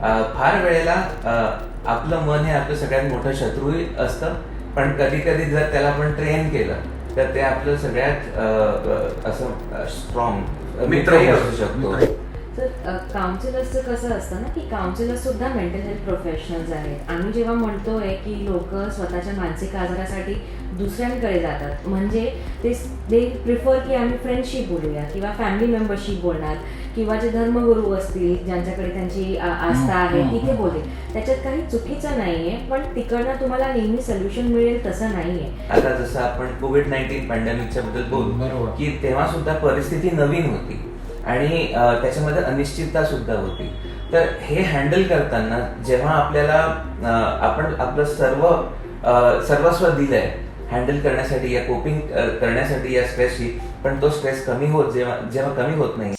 फार वेळेला आपलं मन हे आपलं सगळ्यात मोठं शत्रूही असतं, पण कधी कधी जर त्याला आपण ट्रेन केलं तर ते आपलं सगळ्यात असं स्ट्रॉंग मित्रही असू शकतो. तर काउन्सिलर्सचं कसं असतं ना की काउन्सिलर्स सुद्धा मेंटल हेल्थ प्रोफेशनल्स आहेत. आम्ही जेव्हा म्हणतोय की लोक स्वतःच्या मानसिक आजारासाठी दुसऱ्यांकडे जातात, म्हणजे ते प्रिफर की आम्ही फ्रेंडशी बोलूया किंवा फॅमिली मेंबरशी बोलणार किंवा जे धर्मगुरू असतील ज्यांच्याकडे त्यांची आस्था आहे तिथे बोलतील. त्याच्यात काही चुकीचं नाहीये, पण तिकडनं तुम्हाला नेहमी सोल्युशन मिळेल तसं नाहीये. आता जसं आपण कोविड-19 पॅन्डेमिकच्या बद्दल बोलू की तेव्हा सुद्धा परिस्थिती नवीन होती आणि त्याच्यामध्ये अनिश्चितता सुद्धा होती. तर हे हँडल करताना जेव्हा आपल्याला आपण आपलं सर्वस्व दिलंय हँडल करण्यासाठी या कोपिंग करण्यासाठी या स्ट्रेसशी, पण तो स्ट्रेस कमी होत जेव्हा कमी होत नाही